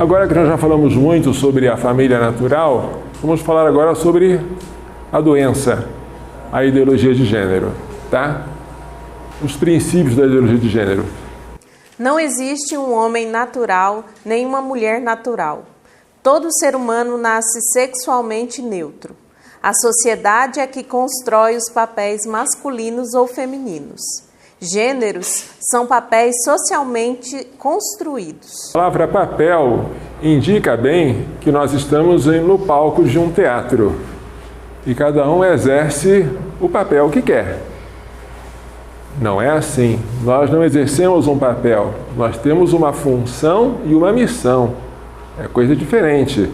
Agora que nós já falamos muito sobre a família natural, vamos falar agora sobre a doença, a ideologia de gênero, tá? Os princípios da ideologia de gênero. Não existe um homem natural nem uma mulher natural. Todo ser humano nasce sexualmente neutro. A sociedade é que constrói os papéis masculinos ou femininos. Gêneros são papéis socialmente construídos. A palavra papel indica bem que nós estamos no palco de um teatro e cada um exerce o papel que quer. Não é assim. Nós não exercemos um papel, nós temos uma função e uma missão. É coisa diferente.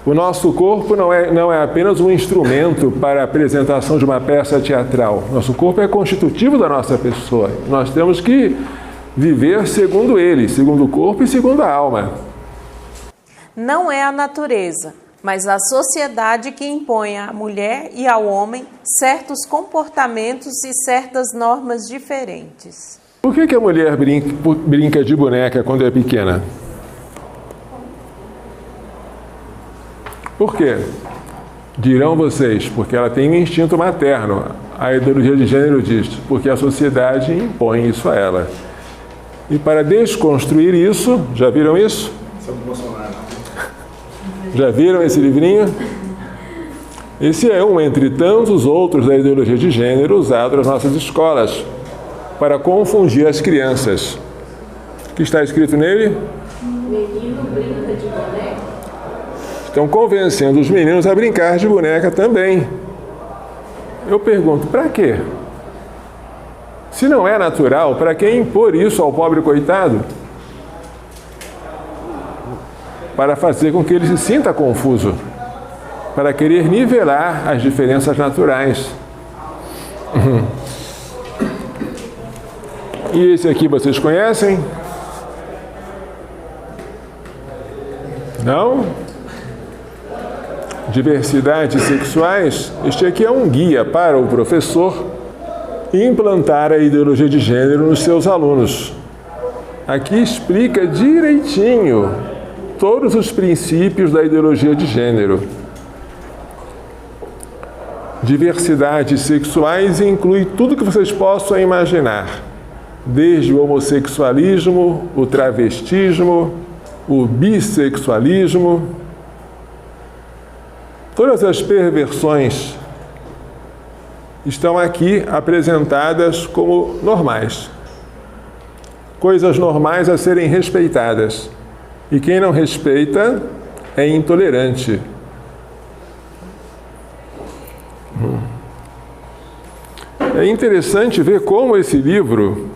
O nosso corpo não é apenas um instrumento para a apresentação de uma peça teatral. Nosso corpo é constitutivo da nossa pessoa. Nós temos que viver segundo ele, segundo o corpo e segundo a alma. Não é a natureza, mas a sociedade que impõe à mulher e ao homem certos comportamentos e certas normas diferentes. Por que a mulher brinca de boneca quando é pequena? Por quê? Dirão vocês, porque ela tem um instinto materno. A ideologia de gênero diz, porque a sociedade impõe isso a ela. E para desconstruir isso, já viram isso? Já viram esse livrinho? Esse é um entre tantos outros da ideologia de gênero usado nas nossas escolas para confundir as crianças. O que está escrito nele? Menino brinca de boneca. Estão convencendo os meninos a brincar de boneca também. Eu pergunto, para quê? Se não é natural, para que impor isso ao pobre coitado? Para fazer com que ele se sinta confuso, para querer nivelar as diferenças naturais. E esse aqui vocês conhecem? Não? Diversidades sexuais? Este aqui é um guia para o professor implantar a ideologia de gênero nos seus alunos. Aqui explica direitinho todos os princípios da ideologia de gênero. Diversidades sexuais inclui tudo que vocês possam imaginar, desde o homossexualismo, o travestismo, o bissexualismo, todas as perversões estão aqui apresentadas como normais. Coisas normais a serem respeitadas. E quem não respeita é intolerante. É interessante ver como esse livro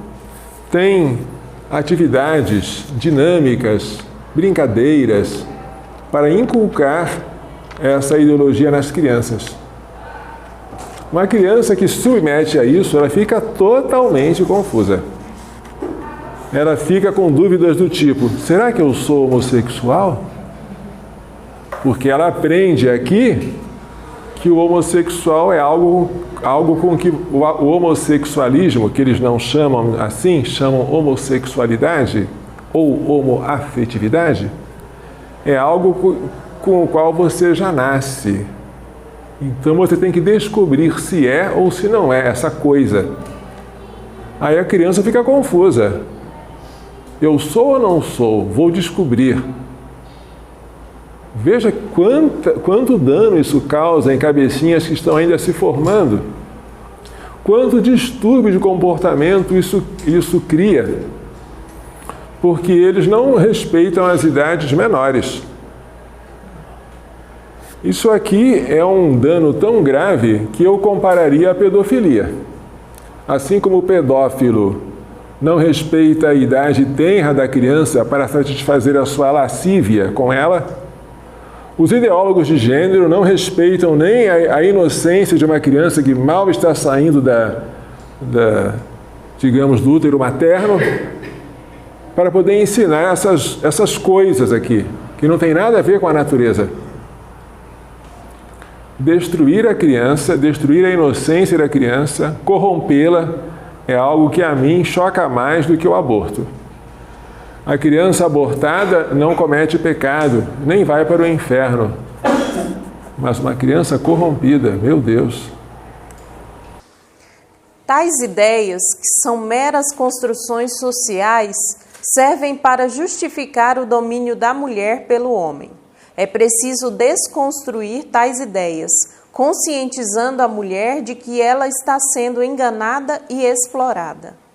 tem atividades dinâmicas, brincadeiras, para inculcar essa ideologia nas crianças. Uma criança que se submete a isso, ela fica totalmente confusa. Ela fica com dúvidas do tipo, será que eu sou homossexual? Porque ela aprende aqui que o homossexual é algo com que o homossexualismo, que eles não chamam assim, chamam homossexualidade ou homoafetividade, é algo com o qual você já nasce. Então você tem que descobrir se é ou se não é essa coisa. Aí a criança fica confusa. Eu sou ou não sou? Vou descobrir. Veja quanto dano isso causa em cabecinhas que estão ainda se formando. Quanto distúrbio de comportamento isso cria. Porque eles não respeitam as idades menores. Isso aqui é um dano tão grave que eu compararia à pedofilia. Assim como o pedófilo não respeita a idade tenra da criança para satisfazer a sua lascívia com ela, os ideólogos de gênero não respeitam nem a inocência de uma criança que mal está saindo digamos, do útero materno, para poder ensinar essas coisas aqui, que não tem nada a ver com a natureza. Destruir a criança, destruir a inocência da criança, corrompê-la, é algo que a mim choca mais do que o aborto. A criança abortada não comete pecado, nem vai para o inferno. Mas uma criança corrompida, meu Deus. Tais ideias, que são meras construções sociais, servem para justificar o domínio da mulher pelo homem. É preciso desconstruir tais ideias, conscientizando a mulher de que ela está sendo enganada e explorada.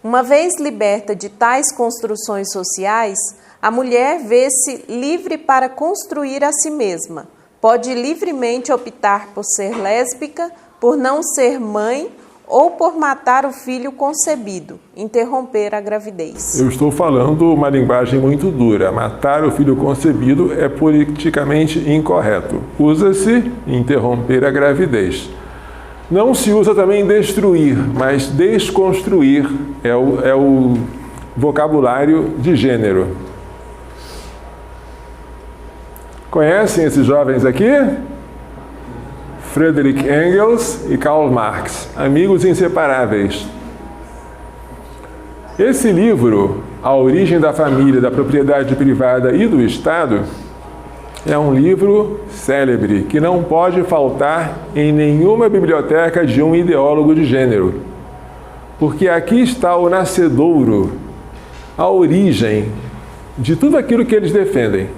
Uma vez liberta de tais construções sociais, a mulher vê-se livre para construir a si mesma. Pode livremente optar por ser lésbica, por não ser mãe ou por matar o filho concebido, interromper a gravidez. Eu estou falando uma linguagem muito dura. Matar o filho concebido é politicamente incorreto. Usa-se interromper a gravidez. Não se usa também destruir, mas desconstruir é o vocabulário de gênero. Conhecem esses jovens aqui? Friedrich Engels e Karl Marx, amigos inseparáveis. Esse livro, A Origem da Família, da Propriedade Privada e do Estado, é um livro célebre que não pode faltar em nenhuma biblioteca de um ideólogo de gênero, porque aqui está o nascedouro, a origem de tudo aquilo que eles defendem.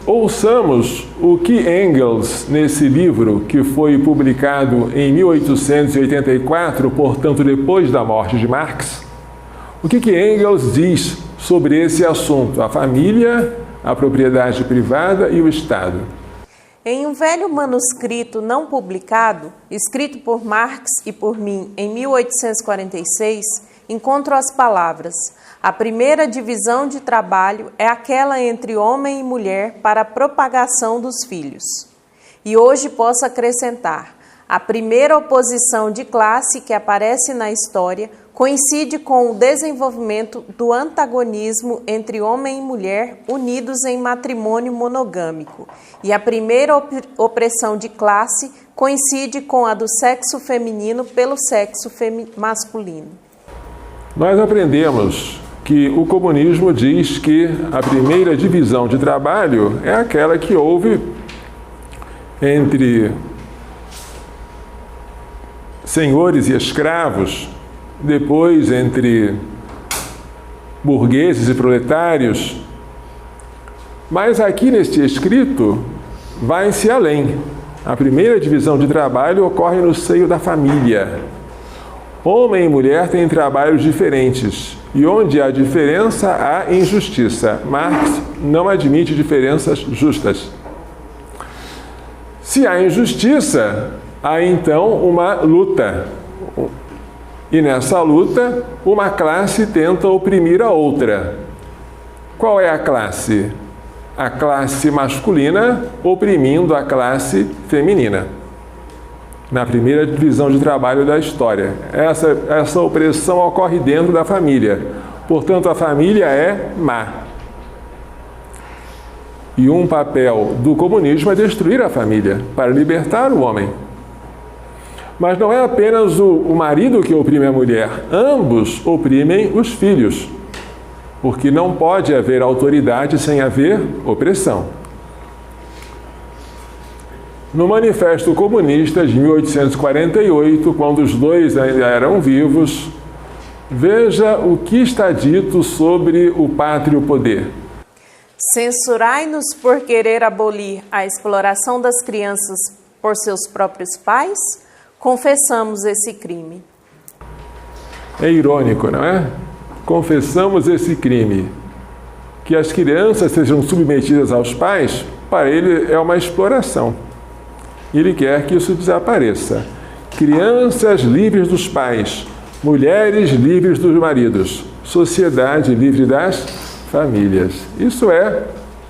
Ouçamos o que Engels, nesse livro, que foi publicado em 1884, portanto depois da morte de Marx, o que Engels diz sobre esse assunto, a família, a propriedade privada e o Estado. Em um velho manuscrito não publicado, escrito por Marx e por mim em 1846, encontro as palavras: a primeira divisão de trabalho é aquela entre homem e mulher para a propagação dos filhos. E hoje posso acrescentar: a primeira oposição de classe que aparece na história coincide com o desenvolvimento do antagonismo entre homem e mulher unidos em matrimônio monogâmico. E a primeira opressão de classe coincide com a do sexo feminino pelo sexo masculino. Nós aprendemos que o comunismo diz que a primeira divisão de trabalho é aquela que houve entre senhores e escravos, depois entre burgueses e proletários. Mas aqui neste escrito vai-se além. A primeira divisão de trabalho ocorre no seio da família. Homem e mulher têm trabalhos diferentes, e onde há diferença, há injustiça. Marx não admite diferenças justas. Se há injustiça, há então uma luta. E nessa luta, uma classe tenta oprimir a outra. Qual é a classe? A classe masculina oprimindo a classe feminina. Na primeira divisão de trabalho da história. Essa opressão ocorre dentro da família. Portanto, a família é má. E um papel do comunismo é destruir a família, para libertar o homem. Mas não é apenas o marido que oprime a mulher. Ambos oprimem os filhos. Porque não pode haver autoridade sem haver opressão. No Manifesto Comunista de 1848, quando os dois ainda eram vivos, veja o que está dito sobre o pátrio poder. Censurai-nos por querer abolir a exploração das crianças por seus próprios pais? Confessamos esse crime. É irônico, não é? Confessamos esse crime. Que as crianças sejam submetidas aos pais, para ele é uma exploração. Ele quer que isso desapareça. Crianças livres dos pais, mulheres livres dos maridos, sociedade livre das famílias. Isso é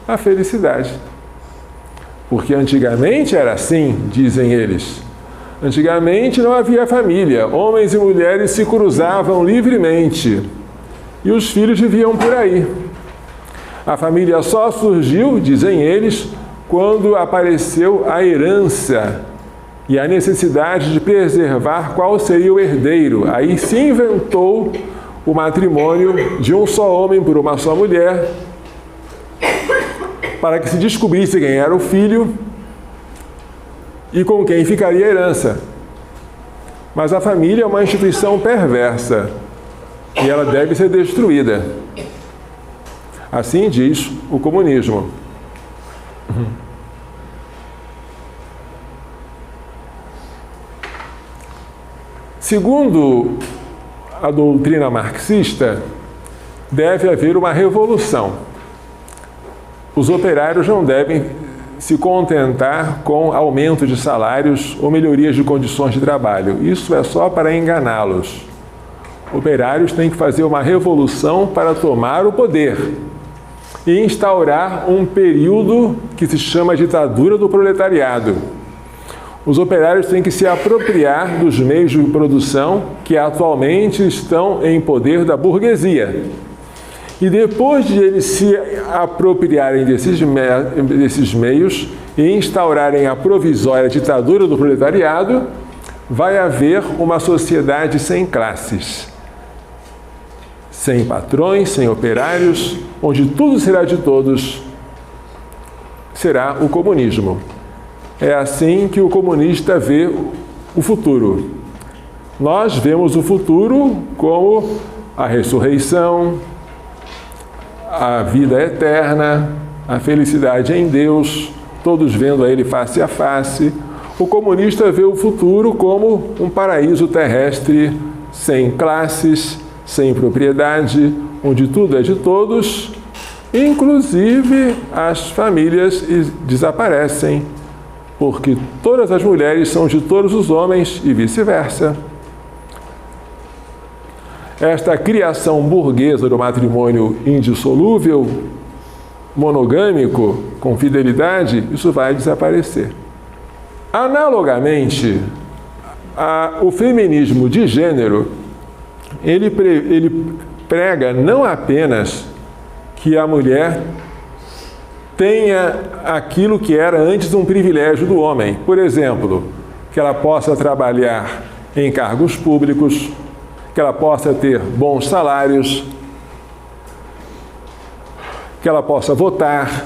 a felicidade. Porque antigamente era assim, dizem eles. Antigamente não havia família, homens e mulheres se cruzavam livremente e os filhos viviam por aí. A família só surgiu, dizem eles, quando apareceu a herança e a necessidade de preservar qual seria o herdeiro. Aí se inventou o matrimônio de um só homem por uma só mulher, para que se descobrisse quem era o filho e com quem ficaria a herança. Mas a família é uma instituição perversa e ela deve ser destruída. Assim diz o comunismo. Segundo a doutrina marxista, deve haver uma revolução. Os operários não devem se contentar com aumento de salários ou melhorias de condições de trabalho. Isso é só para enganá-los. Operários têm que fazer uma revolução para tomar o poder e instaurar um período que se chama ditadura do proletariado. Os operários têm que se apropriar dos meios de produção que atualmente estão em poder da burguesia. E depois de eles se apropriarem desses meios e instaurarem a provisória ditadura do proletariado, vai haver uma sociedade sem classes, sem patrões, sem operários, onde tudo será de todos, será o comunismo. É assim que o comunista vê o futuro. Nós vemos o futuro como a ressurreição, a vida eterna, a felicidade em Deus, todos vendo a Ele face a face. O comunista vê o futuro como um paraíso terrestre, sem classes, sem propriedade, onde tudo é de todos, inclusive as famílias desaparecem, porque todas as mulheres são de todos os homens e vice-versa. Esta criação burguesa do matrimônio indissolúvel, monogâmico, com fidelidade, isso vai desaparecer. Analogamente, o feminismo de gênero, ele prega não apenas que a mulher tenha aquilo que era antes um privilégio do homem. Por exemplo, que ela possa trabalhar em cargos públicos, que ela possa ter bons salários, que ela possa votar.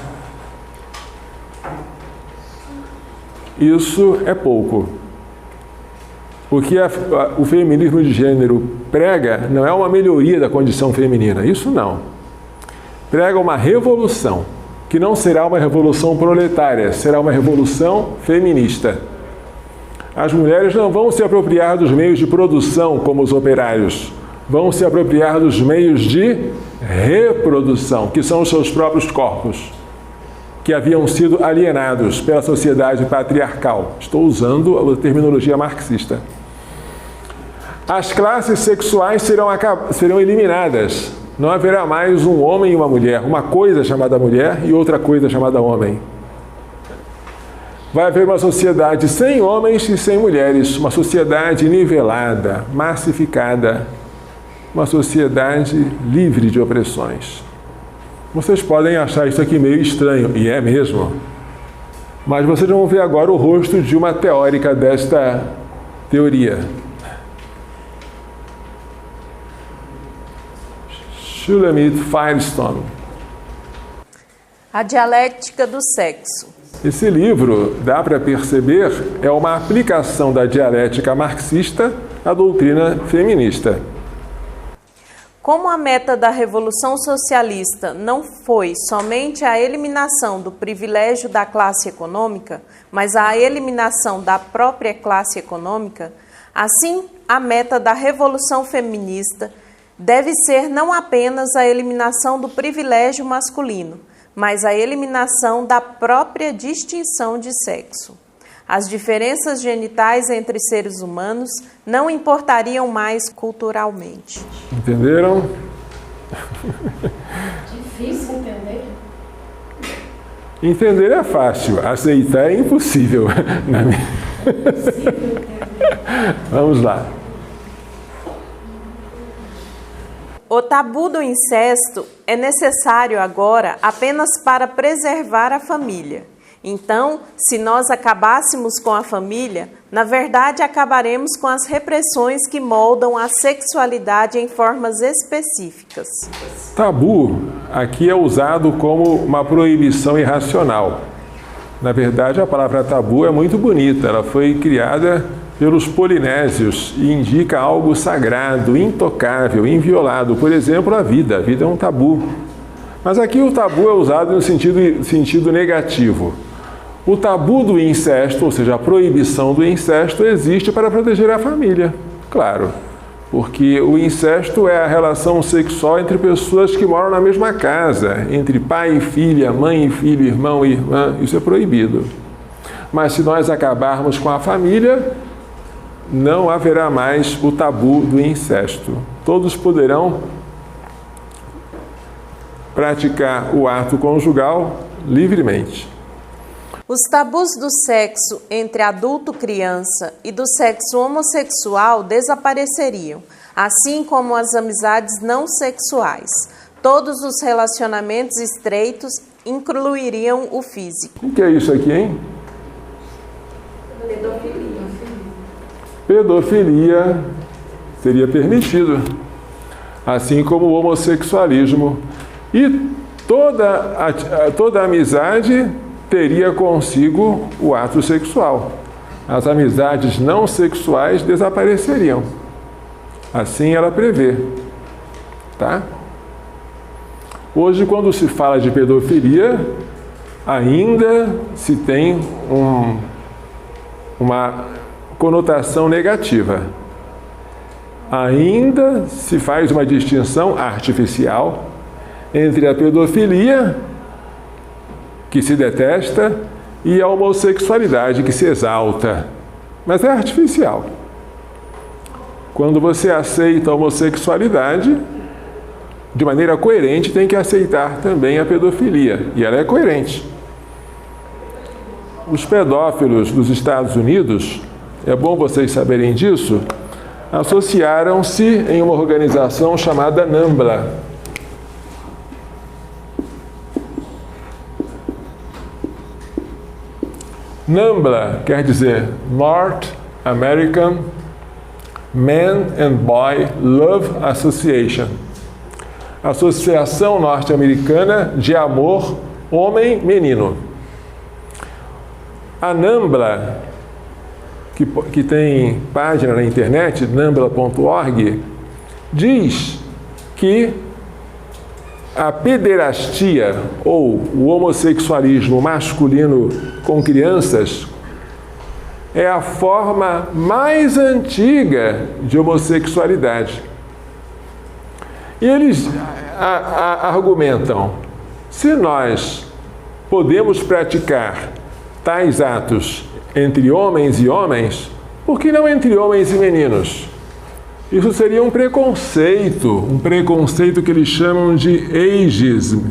Isso é pouco. O que o feminismo de gênero prega não é uma melhoria da condição feminina, isso não. Prega uma revolução, que não será uma revolução proletária, será uma revolução feminista. As mulheres não vão se apropriar dos meios de produção como os operários, vão se apropriar dos meios de reprodução, que são os seus próprios corpos, que haviam sido alienados pela sociedade patriarcal. Estou usando a terminologia marxista. As classes sexuais serão eliminadas. Não haverá mais um homem e uma mulher, uma coisa chamada mulher e outra coisa chamada homem. Vai haver uma sociedade sem homens e sem mulheres, uma sociedade nivelada, massificada, uma sociedade livre de opressões. Vocês podem achar isso aqui meio estranho, e é mesmo, mas vocês vão ver agora o rosto de uma teórica desta teoria. Shulamit Firestone. A dialética do sexo. Esse livro, dá para perceber, é uma aplicação da dialética marxista à doutrina feminista. Como a meta da Revolução Socialista não foi somente a eliminação do privilégio da classe econômica, mas a eliminação da própria classe econômica, assim a meta da Revolução Feminista deve ser não apenas a eliminação do privilégio masculino, mas a eliminação da própria distinção de sexo. As diferenças genitais entre seres humanos não importariam mais culturalmente. Entenderam? Difícil entender. Entender é fácil, aceitar é impossível. Vamos lá. O tabu do incesto é necessário agora apenas para preservar a família. Então, se nós acabássemos com a família, na verdade acabaremos com as repressões que moldam a sexualidade em formas específicas. Tabu aqui é usado como uma proibição irracional. Na verdade, a palavra tabu é muito bonita. Ela foi criada pelos polinésios e indica algo sagrado, intocável, inviolado. Por exemplo, a vida. A vida é um tabu. Mas aqui o tabu é usado no sentido negativo. O tabu do incesto, ou seja, a proibição do incesto, existe para proteger a família. Claro, porque o incesto é a relação sexual entre pessoas que moram na mesma casa, entre pai e filha, mãe e filho, irmão e irmã. Isso é proibido. Mas se nós acabarmos com a família, não haverá mais o tabu do incesto. Todos poderão praticar o ato conjugal livremente. Os tabus do sexo entre adulto-criança e do sexo homossexual desapareceriam, assim como as amizades não sexuais. Todos os relacionamentos estreitos incluiriam o físico. O que é isso aqui, hein? Pedofilia. Pedofilia seria permitido, assim como o homossexualismo. E toda amizade teria consigo o ato sexual. As amizades não sexuais desapareceriam. Assim ela prevê. Tá? Hoje, quando se fala de pedofilia, ainda se tem uma conotação negativa. Ainda se faz uma distinção artificial entre a pedofilia, que se detesta, e a homossexualidade, que se exalta. Mas é artificial. Quando você aceita a homossexualidade, de maneira coerente, tem que aceitar também a pedofilia. E ela é coerente. Os pedófilos dos Estados Unidos, é bom vocês saberem disso, associaram-se em uma organização chamada NAMBLA. NAMBLA quer dizer North American Man and Boy Love Association, Associação Norte-Americana de Amor Homem-Menino. A NAMBLA, que tem página na internet, nambla.org, diz que a pederastia, ou o homossexualismo masculino com crianças, é a forma mais antiga de homossexualidade. E eles argumentam, se nós podemos praticar tais atos entre homens e homens, por que não entre homens e meninos? Isso seria um preconceito que eles chamam de ageism.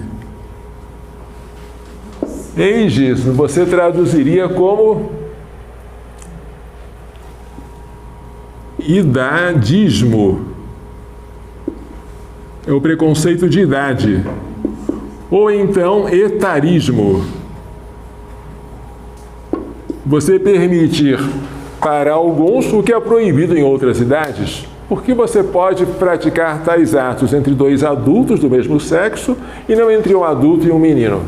Ageism você traduziria como idadismo. É o preconceito de idade. Ou então etarismo. Você permitir para alguns o que é proibido em outras idades. Porque você pode praticar tais atos entre dois adultos do mesmo sexo e não entre um adulto e um menino.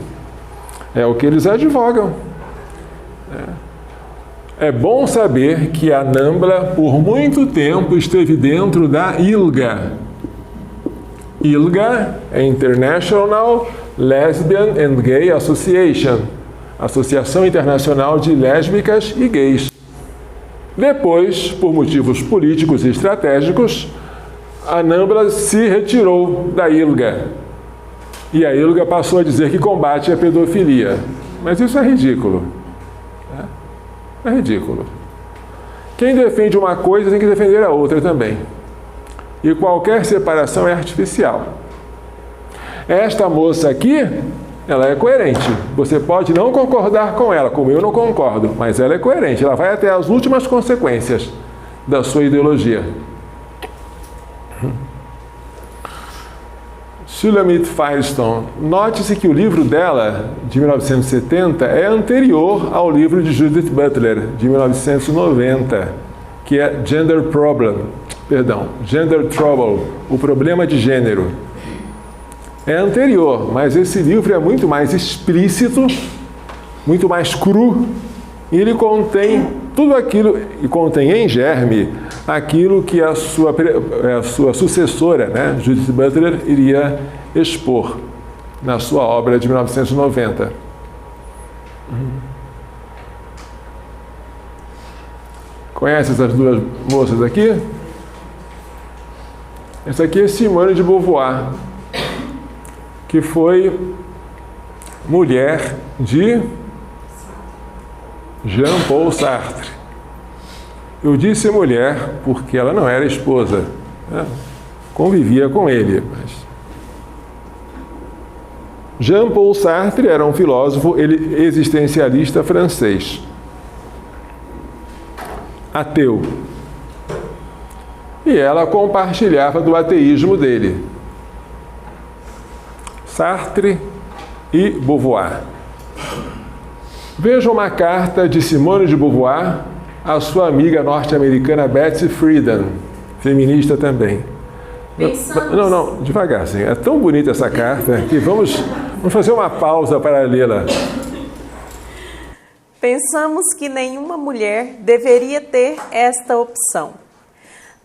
É o que eles advogam. É bom saber que a NAMBLA, por muito tempo, esteve dentro da ILGA. ILGA é International Lesbian and Gay Association, Associação Internacional de Lésbicas e Gays. Depois, por motivos políticos e estratégicos, a NAMBLA se retirou da ILGA. E a ILGA passou a dizer que combate a pedofilia. Mas isso é ridículo. É ridículo. Quem defende uma coisa tem que defender a outra também. E qualquer separação é artificial. Esta moça aqui, ela é coerente. Você pode não concordar com ela, como eu não concordo, mas ela é coerente. Ela vai até as últimas consequências da sua ideologia. Shulamit Firestone. Note-se que o livro dela, de 1970, é anterior ao livro de Judith Butler, de 1990, que é Gender Trouble, o problema de gênero. É anterior, mas esse livro é muito mais explícito, muito mais cru, e ele contém tudo aquilo, e contém em germe aquilo que a sua sucessora, né, Judith Butler, iria expor na sua obra de 1990. Conhece essas duas moças aqui? Essa aqui é Simone de Beauvoir, que foi mulher de Jean-Paul Sartre. Eu disse mulher porque ela não era esposa, né? Convivia com ele. Mas Jean-Paul Sartre era um filósofo existencialista francês, ateu. E ela compartilhava do ateísmo dele. Sartre e Beauvoir. Veja uma carta de Simone de Beauvoir à sua amiga norte-americana Betsy Friedan, feminista também. Não, devagar, assim. É tão bonita essa carta que vamos fazer uma pausa para lê-la. Pensamos que nenhuma mulher deveria ter esta opção.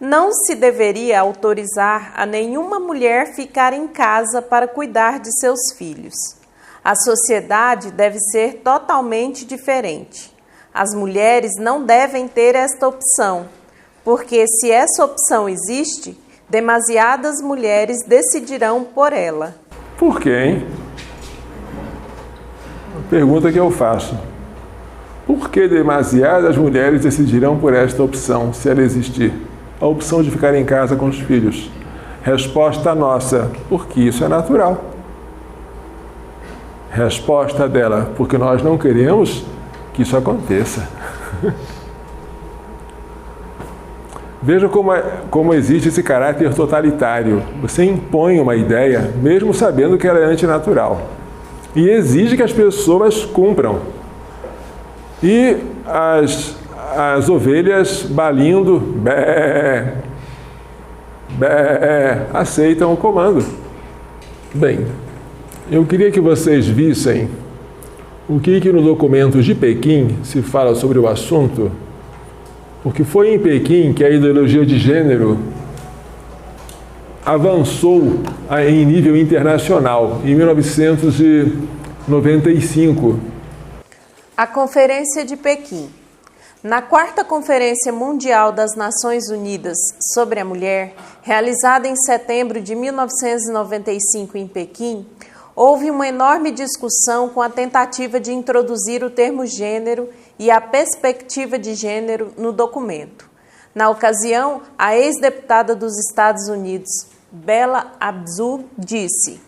Não se deveria autorizar a nenhuma mulher ficar em casa para cuidar de seus filhos. A sociedade deve ser totalmente diferente. As mulheres não devem ter esta opção, porque se essa opção existe, demasiadas mulheres decidirão por ela. Por quê, hein? Pergunta que eu faço. Por que demasiadas mulheres decidirão por esta opção, se ela existir? A opção de ficar em casa com os filhos. Resposta nossa, porque isso é natural. Resposta dela, porque nós não queremos que isso aconteça. Veja como existe esse caráter totalitário. Você impõe uma ideia, mesmo sabendo que ela é antinatural, e exige que as pessoas cumpram. E as ovelhas balindo, aceitam o comando. Bem, eu queria que vocês vissem o que no documento de Pequim se fala sobre o assunto, porque foi em Pequim que a ideologia de gênero avançou em nível internacional, em 1995. A Conferência de Pequim. Na 4ª Conferência Mundial das Nações Unidas sobre a Mulher, realizada em setembro de 1995 em Pequim, houve uma enorme discussão com a tentativa de introduzir o termo gênero e a perspectiva de gênero no documento. Na ocasião, a ex-deputada dos Estados Unidos, Bella Abzug, disse: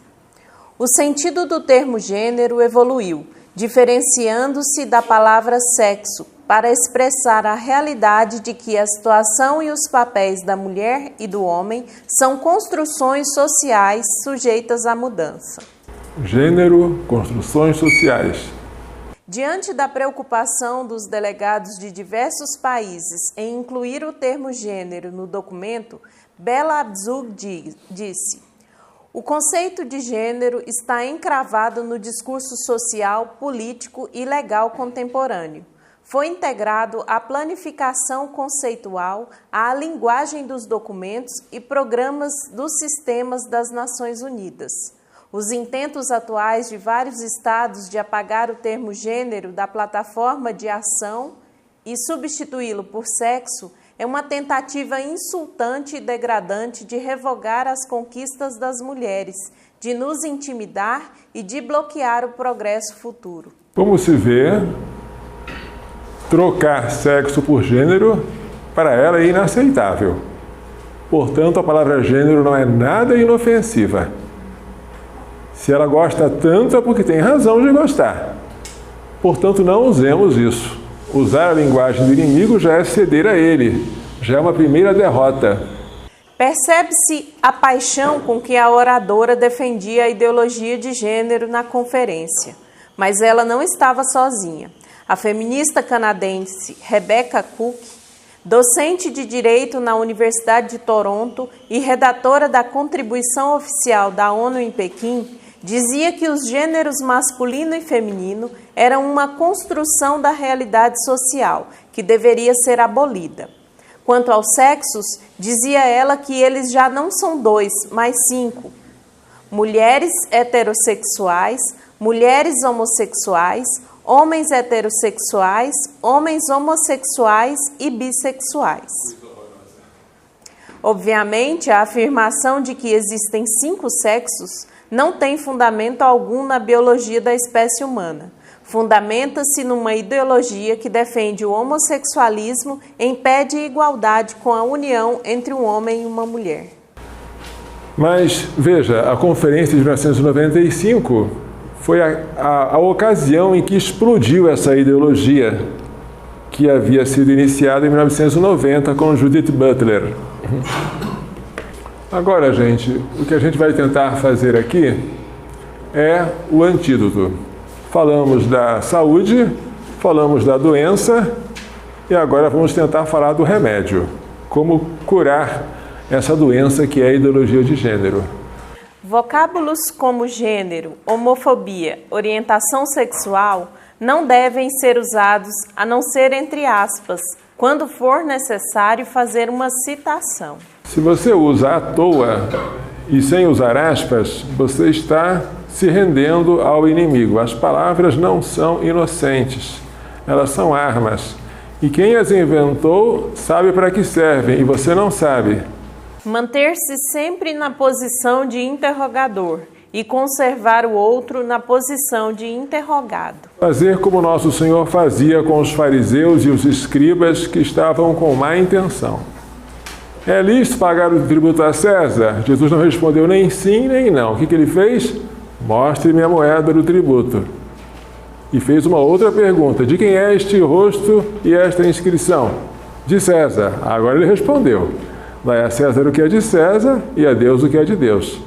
"O sentido do termo gênero evoluiu, diferenciando-se da palavra sexo, para expressar a realidade de que a situação e os papéis da mulher e do homem são construções sociais sujeitas à mudança." Gênero, construções sociais. Diante da preocupação dos delegados de diversos países em incluir o termo gênero no documento, Bella Abzug disse: "O conceito de gênero está encravado no discurso social, político e legal contemporâneo. Foi integrado à planificação conceitual, à linguagem dos documentos e programas dos sistemas das Nações Unidas. Os intentos atuais de vários estados de apagar o termo gênero da plataforma de ação e substituí-lo por sexo é uma tentativa insultante e degradante de revogar as conquistas das mulheres, de nos intimidar e de bloquear o progresso futuro." Como se vê, trocar sexo por gênero, para ela é inaceitável. Portanto, a palavra gênero não é nada inofensiva. Se ela gosta tanto é porque tem razão de gostar. Portanto, não usemos isso. Usar a linguagem do inimigo já é ceder a ele. Já é uma primeira derrota. Percebe-se a paixão com que a oradora defendia a ideologia de gênero na conferência, mas ela não estava sozinha. A feminista canadense Rebecca Cook, docente de Direito na Universidade de Toronto e redatora da Contribuição Oficial da ONU em Pequim, dizia que os gêneros masculino e feminino eram uma construção da realidade social, que deveria ser abolida. Quanto aos sexos, dizia ela que eles já não são 2, mas 5. Mulheres heterossexuais, mulheres homossexuais, homens heterossexuais, homens homossexuais e bissexuais. Obviamente, a afirmação de que existem 5 sexos não tem fundamento algum na biologia da espécie humana. Fundamenta-se numa ideologia que defende o homossexualismo em pé de igualdade com a união entre um homem e uma mulher. Mas, veja, a Conferência de 1995 foi a ocasião em que explodiu essa ideologia que havia sido iniciada em 1990 com Judith Butler. Agora, gente, o que a gente vai tentar fazer aqui é o antídoto. Falamos da saúde, falamos da doença e agora vamos tentar falar do remédio. Como curar essa doença que é a ideologia de gênero. Vocábulos como gênero, homofobia, orientação sexual não devem ser usados a não ser entre aspas, quando for necessário fazer uma citação. Se você usa à toa e sem usar aspas, você está se rendendo ao inimigo. As palavras não são inocentes, elas são armas. E quem as inventou sabe para que servem, e você não sabe. Manter-se sempre na posição de interrogador e conservar o outro na posição de interrogado. Fazer como nosso Senhor fazia com os fariseus e os escribas que estavam com má intenção. É lícito pagar o tributo a César? Jesus não respondeu nem sim nem não. O que ele fez? Mostre-me a moeda do tributo. E fez uma outra pergunta. De quem é este rosto e esta inscrição? De César. Agora ele respondeu. Dai a César o que é de César e a Deus o que é de Deus.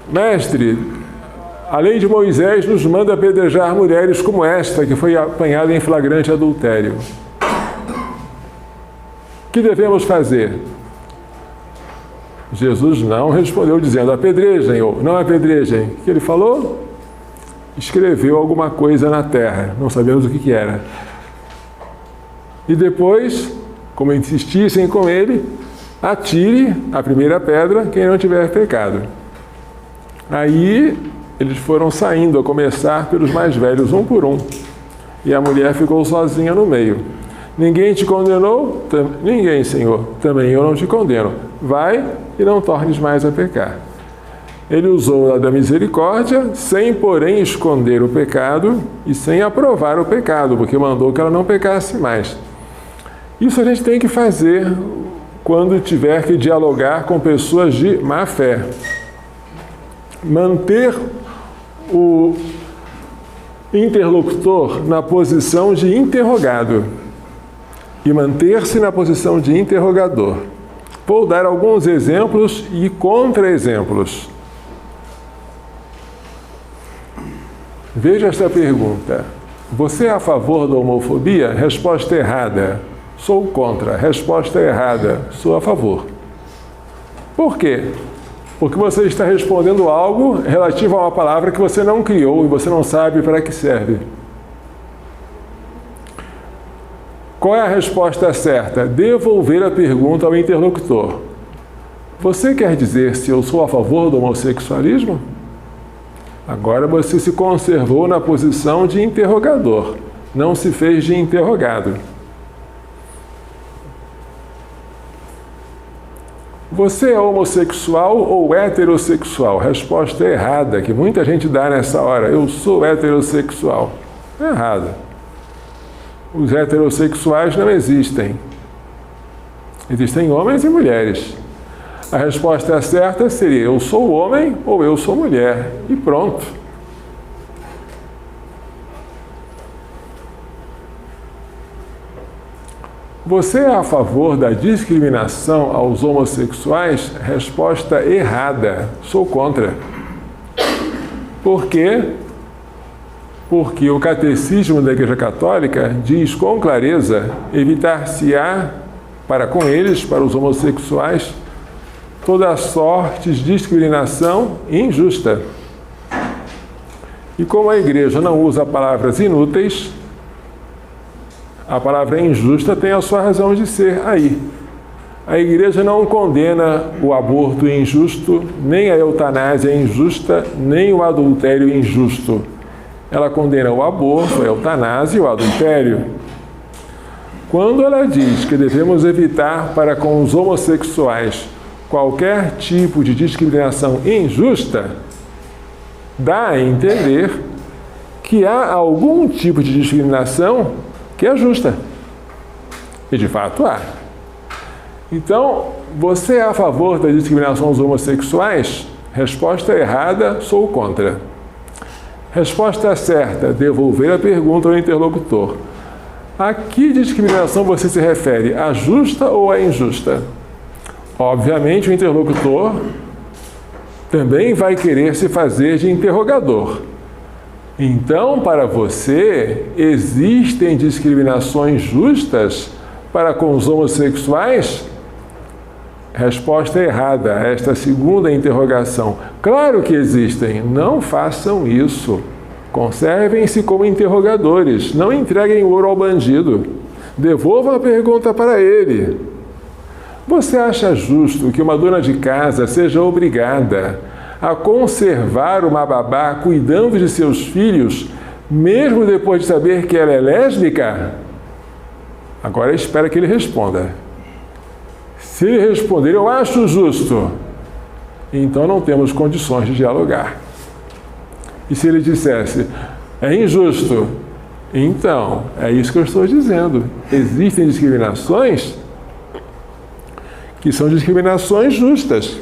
Mestre, a lei de Moisés nos manda apedrejar mulheres como esta, que foi apanhada em flagrante adultério. O que devemos fazer? Jesus não respondeu dizendo apedrejem ou não apedrejem. O que ele falou? Escreveu alguma coisa na terra, não sabemos o que era. E depois, como insistissem com ele, atire a primeira pedra quem não tiver pecado. Aí eles foram saindo, a começar pelos mais velhos, um por um. E a mulher ficou sozinha no meio. Ninguém te condenou? Ninguém, Senhor. Também eu não te condeno. Vai e não tornes mais a pecar. Ele usou da misericórdia, sem, porém, esconder o pecado e sem aprovar o pecado, porque mandou que ela não pecasse mais. Isso a gente tem que fazer quando tiver que dialogar com pessoas de má fé. Manter o interlocutor na posição de interrogado e manter-se na posição de interrogador. Vou dar alguns exemplos e contra-exemplos. Veja esta pergunta. Você é a favor da homofobia? Resposta errada. Sou contra. Resposta errada. Sou a favor. Por quê? Porque você está respondendo algo relativo a uma palavra que você não criou e você não sabe para que serve. Qual é a resposta certa? Devolver a pergunta ao interlocutor. Você quer dizer se eu sou a favor do homossexualismo? Agora você se conservou na posição de interrogador, não se fez de interrogado. Você é homossexual ou heterossexual? Resposta errada, que muita gente dá nessa hora. Eu sou heterossexual. Errada. Os heterossexuais não existem. Existem homens e mulheres. A resposta certa seria eu sou homem ou eu sou mulher. E pronto. Você é a favor da discriminação aos homossexuais? Resposta errada. Sou contra. Por quê? Porque o Catecismo da Igreja Católica diz com clareza: evitar-se-á para com eles, para os homossexuais, toda sorte de discriminação injusta. E como a Igreja não usa palavras inúteis, a palavra injusta tem a sua razão de ser aí. A Igreja não condena o aborto injusto, nem a eutanásia injusta, nem o adultério injusto. Ela condena o aborto, a eutanásia e o adultério. Quando ela diz que devemos evitar para com os homossexuais qualquer tipo de discriminação injusta, dá a entender que há algum tipo de discriminação que é justa. E de fato há. Então, você é a favor da discriminação aos homossexuais? Resposta errada, sou contra. Resposta certa, devolver a pergunta ao interlocutor. A que discriminação você se refere? A justa ou a injusta? Obviamente, o interlocutor também vai querer se fazer de interrogador. Então, para você, existem discriminações justas para com os homossexuais? Resposta errada a esta segunda interrogação. Claro que existem. Não façam isso. Conservem-se como interrogadores. Não entreguem ouro ao bandido. Devolvam a pergunta para ele. Você acha justo que uma dona de casa seja obrigada a conservar uma babá cuidando de seus filhos, mesmo depois de saber que ela é lésbica? Agora espera que ele responda. Se ele responder, eu acho justo, então não temos condições de dialogar. E se ele dissesse, é injusto, então, é isso que eu estou dizendo. Existem discriminações que são discriminações justas.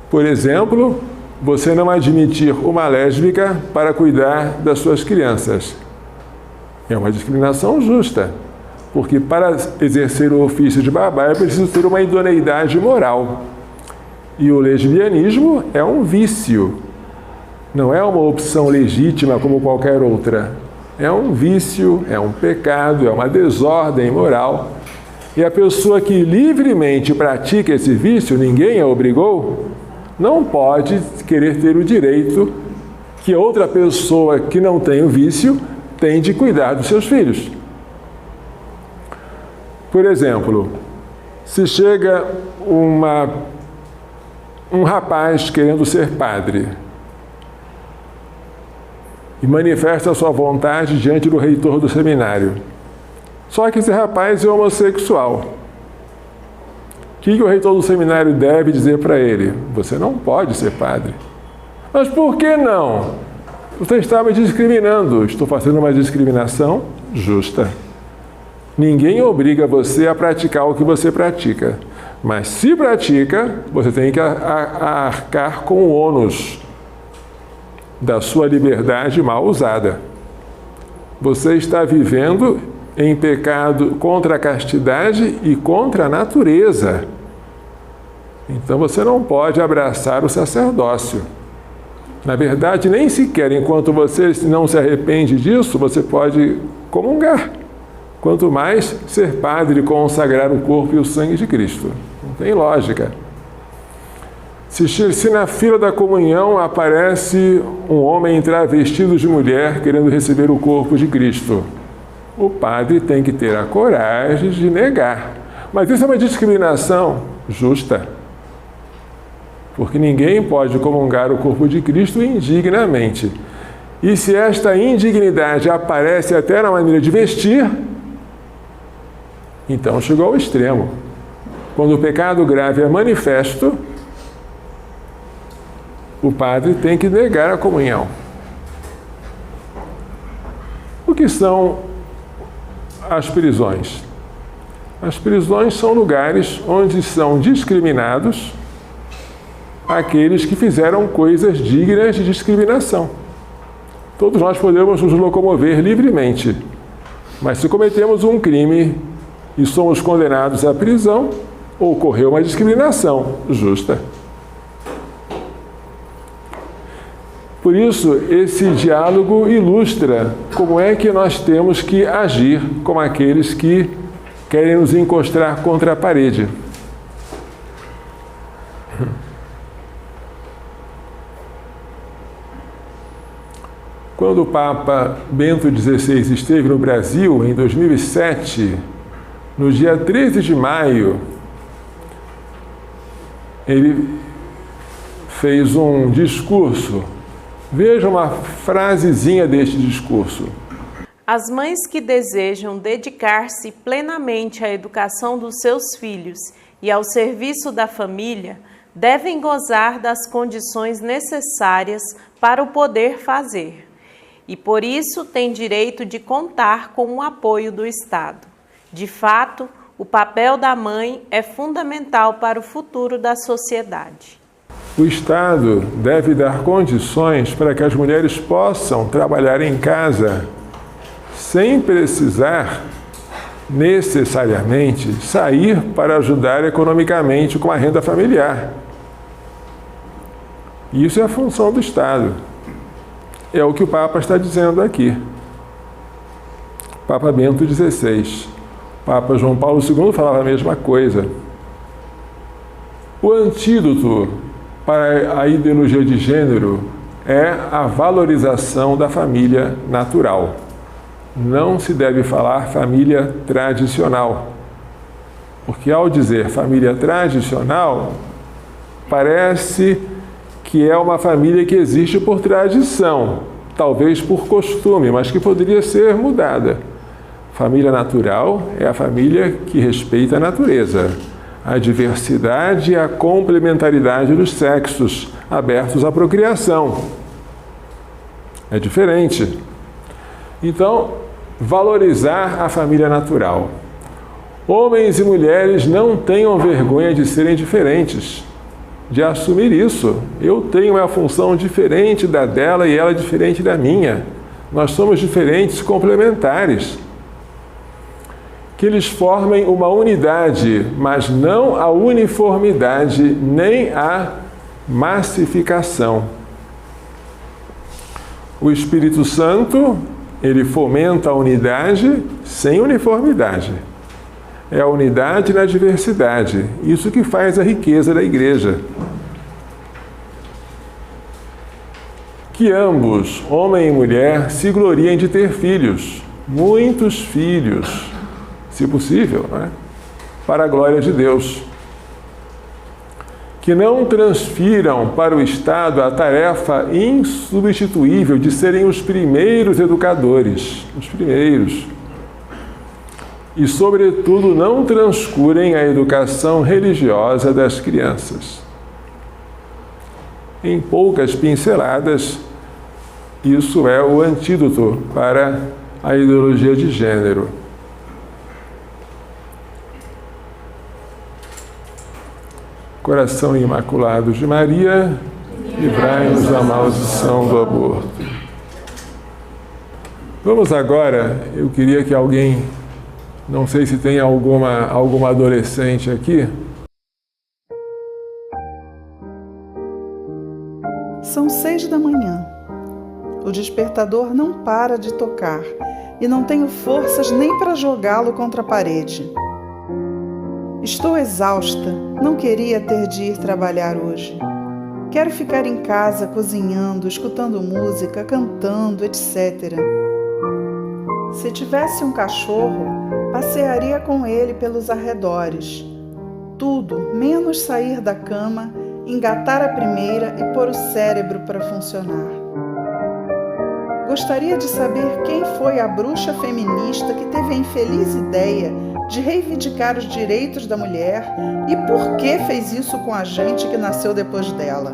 Por exemplo, você não admitir uma lésbica para cuidar das suas crianças. É uma discriminação justa, porque para exercer o ofício de babá é preciso ter uma idoneidade moral. E o lesbianismo é um vício, não é uma opção legítima como qualquer outra. É um vício, é um pecado, é uma desordem moral. E a pessoa que livremente pratica esse vício, ninguém a obrigou, não pode querer ter o direito que outra pessoa que não tem o vício tem de cuidar dos seus filhos. Por exemplo, se chega um rapaz querendo ser padre e manifesta a sua vontade diante do reitor do seminário. Só que esse rapaz é homossexual. O que o reitor do seminário deve dizer para ele? Você não pode ser padre. Mas por que não? Você está me discriminando. Estou fazendo uma discriminação justa. Ninguém obriga você a praticar o que você pratica. Mas se pratica, você tem que arcar com o ônus da sua liberdade mal usada. Você está vivendo em pecado contra a castidade e contra a natureza. Então você não pode abraçar o sacerdócio. Na verdade, nem sequer enquanto você não se arrepende disso, você pode comungar. Quanto mais ser padre e consagrar o corpo e o sangue de Cristo. Não tem lógica. Se na fila da comunhão aparece um homem travestido de mulher querendo receber o corpo de Cristo, o padre tem que ter a coragem de negar. Mas isso é uma discriminação justa. Porque ninguém pode comungar o corpo de Cristo indignamente. E se esta indignidade aparece até na maneira de vestir, então chegou ao extremo. Quando o pecado grave é manifesto, o padre tem que negar a comunhão. O que são as prisões? As prisões são lugares onde são discriminados aqueles que fizeram coisas dignas de discriminação. Todos nós podemos nos locomover livremente, mas se cometemos um crime e somos condenados à prisão, ocorreu uma discriminação justa. Por isso, esse diálogo ilustra como é que nós temos que agir com aqueles que querem nos encostar contra a parede. Quando o Papa Bento XVI esteve no Brasil, em 2007, no dia 13 de maio, ele fez um discurso. Veja uma frasezinha deste discurso. As mães que desejam dedicar-se plenamente à educação dos seus filhos e ao serviço da família devem gozar das condições necessárias para o poder fazer. E por isso têm direito de contar com o apoio do Estado. De fato, o papel da mãe é fundamental para o futuro da sociedade. O Estado deve dar condições para que as mulheres possam trabalhar em casa sem precisar necessariamente sair para ajudar economicamente com a renda familiar. Isso é a função do Estado. É o que o Papa está dizendo aqui. Papa Bento XVI. Papa João Paulo II falava a mesma coisa. O antídoto para a ideologia de gênero é a valorização da família natural. Não se deve falar família tradicional, porque ao dizer família tradicional, parece que é uma família que existe por tradição, talvez por costume, mas que poderia ser mudada. Família natural é a família que respeita a natureza, a diversidade e a complementaridade dos sexos abertos à procriação. É diferente. Então, valorizar a família natural. Homens e mulheres não tenham vergonha de serem diferentes, de assumir isso. Eu tenho uma função diferente da dela e ela diferente da minha. Nós somos diferentes, complementares. Que eles formem uma unidade, mas não a uniformidade, nem a massificação. O Espírito Santo, ele fomenta a unidade sem uniformidade. É a unidade na diversidade. Isso que faz a riqueza da igreja. Que ambos, homem e mulher, se gloriem de ter filhos, muitos filhos, se possível, não é? Para a glória de Deus. Que não transfiram para o Estado a tarefa insubstituível de serem os primeiros educadores, os primeiros. E, sobretudo, não transcurem a educação religiosa das crianças. Em poucas pinceladas, isso é o antídoto para a ideologia de gênero. Coração Imaculado de Maria, livrai-nos da maldição do aborto. Vamos agora, eu queria que alguém, não sei se tem alguma adolescente aqui. São 6 da manhã. O despertador não para de tocar e não tenho forças nem para jogá-lo contra a parede. Estou exausta, não queria ter de ir trabalhar hoje. Quero ficar em casa cozinhando, escutando música, cantando, etc. Se tivesse um cachorro, passearia com ele pelos arredores. Tudo, menos sair da cama, engatar a primeira e pôr o cérebro para funcionar. Gostaria de saber quem foi a bruxa feminista que teve a infeliz ideia de reivindicar os direitos da mulher e por que fez isso com a gente que nasceu depois dela.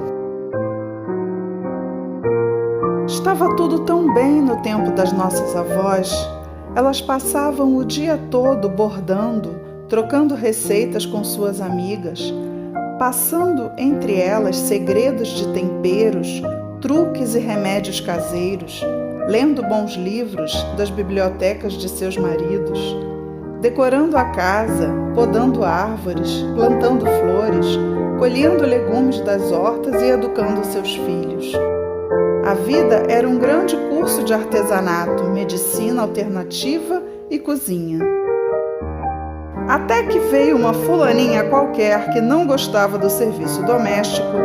Estava tudo tão bem no tempo das nossas avós. Elas passavam o dia todo bordando, trocando receitas com suas amigas, passando entre elas segredos de temperos, truques e remédios caseiros, lendo bons livros das bibliotecas de seus maridos, decorando a casa, podando árvores, plantando flores, colhendo legumes das hortas e educando seus filhos. A vida era um grande curso de artesanato, medicina alternativa e cozinha. Até que veio uma fulaninha qualquer que não gostava do serviço doméstico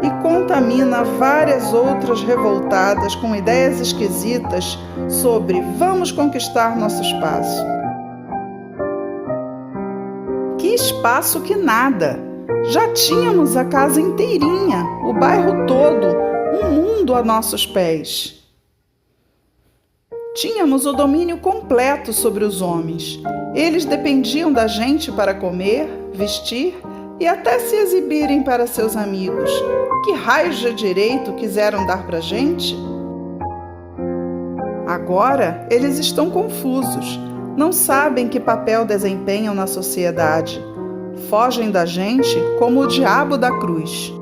e contamina várias outras revoltadas com ideias esquisitas sobre vamos conquistar nosso espaço. Que espaço que nada! Já tínhamos a casa inteirinha, o bairro todo, um mundo a nossos pés. Tínhamos o domínio completo sobre os homens. Eles dependiam da gente para comer, vestir e até se exibirem para seus amigos. Que raios de direito quiseram dar para a gente? Agora eles estão confusos, não sabem que papel desempenham na sociedade. Fogem da gente como o diabo da cruz.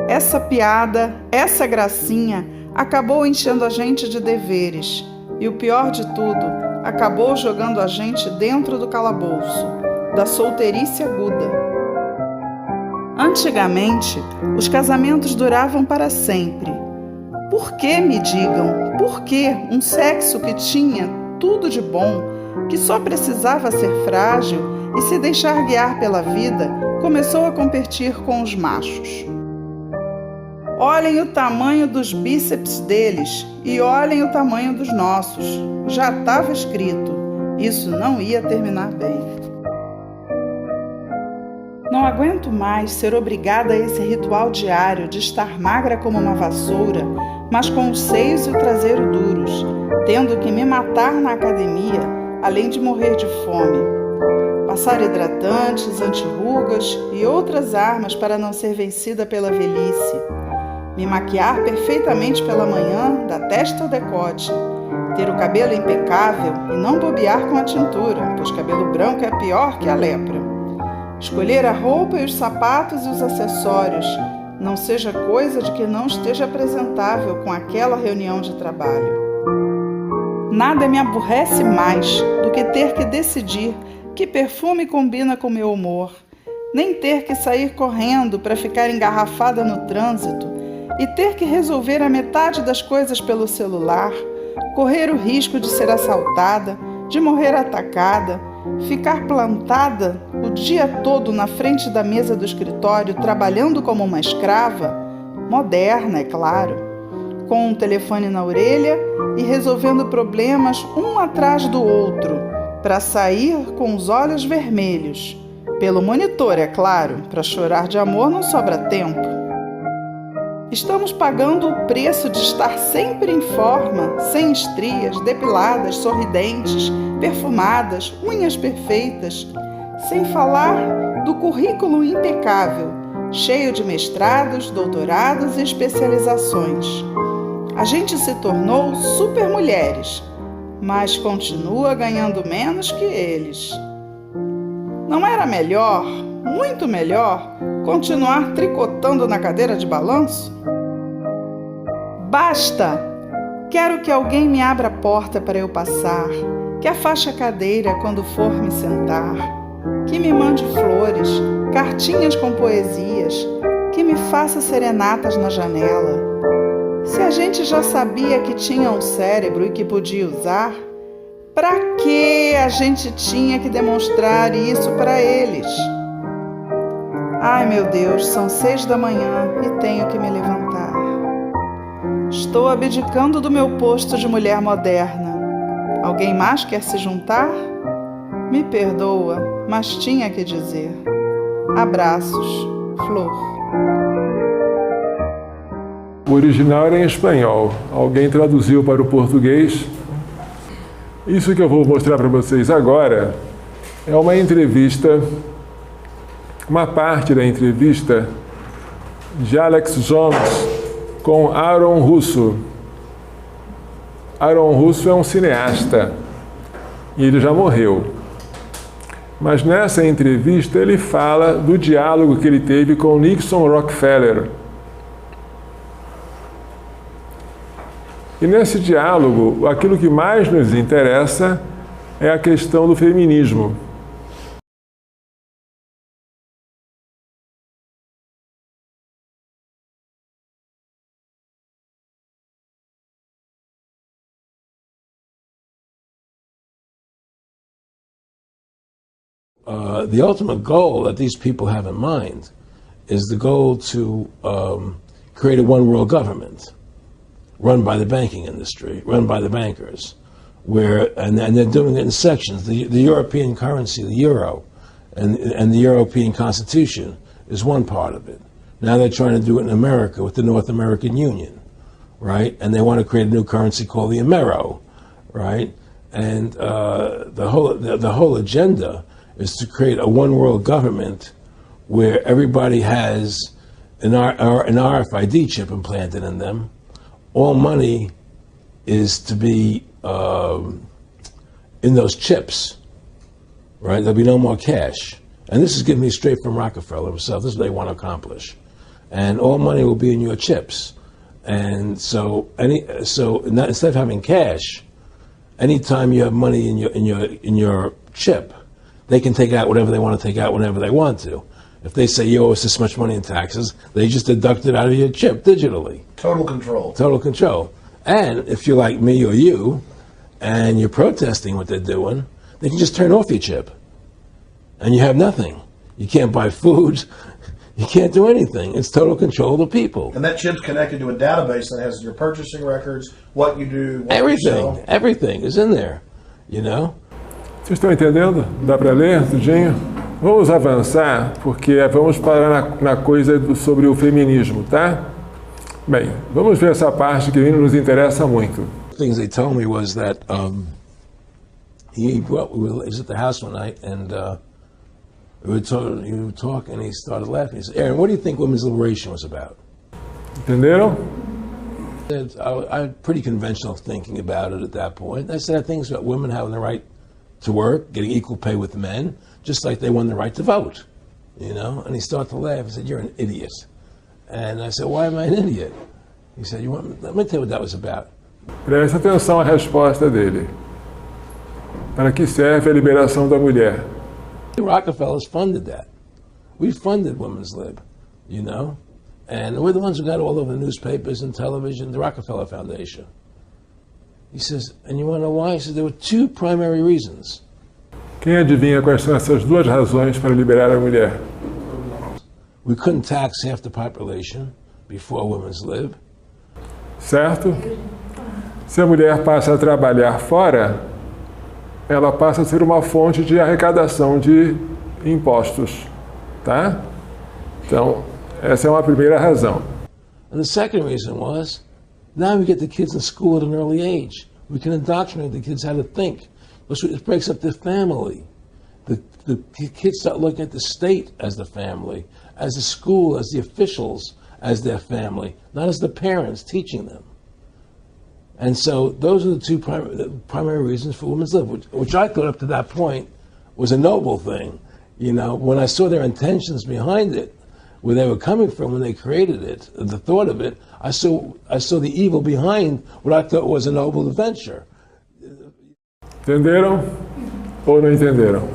Essa piada, essa gracinha, acabou enchendo a gente de deveres e, o pior de tudo, acabou jogando a gente dentro do calabouço, da solteirice aguda. Antigamente, os casamentos duravam para sempre. Por que, me digam, por que um sexo que tinha tudo de bom, que só precisava ser frágil e se deixar guiar pela vida, começou a competir com os machos? Olhem o tamanho dos bíceps deles e olhem o tamanho dos nossos. Já estava escrito, isso não ia terminar bem. Não aguento mais ser obrigada a esse ritual diário de estar magra como uma vassoura, mas com os seios e o traseiro duros, tendo que me matar na academia, além de morrer de fome. Passar hidratantes, antirrugas e outras armas para não ser vencida pela velhice. Me maquiar perfeitamente pela manhã, da testa ao decote. Ter o cabelo impecável e não bobear com a tintura, pois cabelo branco é pior que a lepra. Escolher a roupa e os sapatos e os acessórios, não seja coisa de que não esteja apresentável com aquela reunião de trabalho. Nada me aborrece mais do que ter que decidir que perfume combina com meu humor, nem ter que sair correndo para ficar engarrafada no trânsito e ter que resolver a metade das coisas pelo celular, correr o risco de ser assaltada, de morrer atacada, ficar plantada o dia todo na frente da mesa do escritório trabalhando como uma escrava, moderna, é claro, com um telefone na orelha e resolvendo problemas um atrás do outro, para sair com os olhos vermelhos. Pelo monitor, é claro, para chorar de amor não sobra tempo. Estamos pagando o preço de estar sempre em forma, sem estrias, depiladas, sorridentes, perfumadas, unhas perfeitas, sem falar do currículo impecável, cheio de mestrados, doutorados e especializações. A gente se tornou supermulheres, mas continua ganhando menos que eles. Não era melhor, muito melhor, continuar tricotando na cadeira de balanço? Basta! Quero que alguém me abra a porta para eu passar, que afaste a cadeira quando for me sentar, que me mande flores, cartinhas com poesias, que me faça serenatas na janela. Se a gente já sabia que tinha um cérebro e que podia usar, para que a gente tinha que demonstrar isso para eles? Ai, meu Deus, são 6 da manhã e tenho que me levantar. Estou abdicando do meu posto de mulher moderna. Alguém mais quer se juntar? Me perdoa, mas tinha que dizer. Abraços, Flor. O original era em espanhol. Alguém traduziu para o português. Isso que eu vou mostrar para vocês agora é uma entrevista, uma parte da entrevista de Alex Jones com Aaron Russo. Aaron Russo é um cineasta e ele já morreu. Mas nessa entrevista ele fala do diálogo que ele teve com Nixon Rockefeller. E nesse diálogo, aquilo que mais nos interessa é a questão do feminismo. The ultimate goal that these people have in mind is the goal to create a one world government run by the banking industry, run by the bankers, and they're doing it in sections. The European currency, the euro, and the European Constitution is one part of it. Now they're trying to do it in America with the North American Union, right? And they want to create a new currency called the Amero, right? And the whole agenda is to create a one world government where everybody has an RFID chip implanted in them. All money is to be in those chips, right? There'll be no more cash. And this is giving me straight from Rockefeller himself. This is what they want to accomplish. And all money will be in your chips. And so instead of having cash, anytime you have money in your chip, they can take out whatever they want to take out whenever they want to. If they say you owe us this much money in taxes, they just deduct it out of your chip digitally. Total control. Total control. And if you're like me or you, and you're protesting what they're doing, they can just turn off your chip. And you have nothing. You can't buy food. You can't do anything. It's total control of the people. And that chip's connected to a database that has your purchasing records, what you do, what Everything. you sell. Everything is in there, you know? Vocês estão entendendo? Dá para ler tudinho? Vamos avançar, porque vamos parar na coisa sobre o feminismo, tá? Bem, vamos ver essa parte que nos interessa muito. Things they told me was that he was at the house one night and we were talking and he started laughing. He said, "Aaron, what do you think women's liberation was about?" Entenderam? I had pretty conventional thinking about it at that point. I said, I think it's about women having the right to work, getting equal pay with men, just like they won the right to vote, you know? And he started to laugh. He said, "You're an idiot." And I said, "Why am I an idiot?" He said, let me tell you what that was about. Preste atenção à resposta dele. Para que serve a liberação da mulher? The Rockefellers funded that. We funded Women's Lib, you know? And we're the ones who got all over the newspapers and television, the Rockefeller Foundation. He says, and you want to know why? He says, there were two primary reasons. Quem adivinha quais são essas duas razões para liberar a mulher? We couldn't tax half the population before Women's Lib. Certo? Se a mulher passa a trabalhar fora, ela passa a ser uma fonte de arrecadação de impostos, tá? Então, essa é uma primeira razão. And the second reason was, now we get the kids in school at an early age. We can indoctrinate the kids how to think. It breaks up their family. The kids start looking at the state as the family, as the school, as the officials, as their family, not as the parents teaching them. And so those are the two primary reasons for Women's Lib, which I thought up to that point was a noble thing. You know, when I saw their intentions behind it, where they were coming from when they created it, the thought of it, I saw the evil behind what I thought was a noble venture. Entenderam ou não entenderam?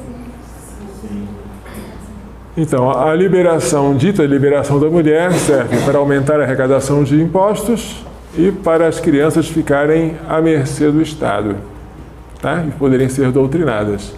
Então, a liberação, dita liberação da mulher, serve para aumentar a arrecadação de impostos e para as crianças ficarem à mercê do Estado, tá? E poderem ser doutrinadas.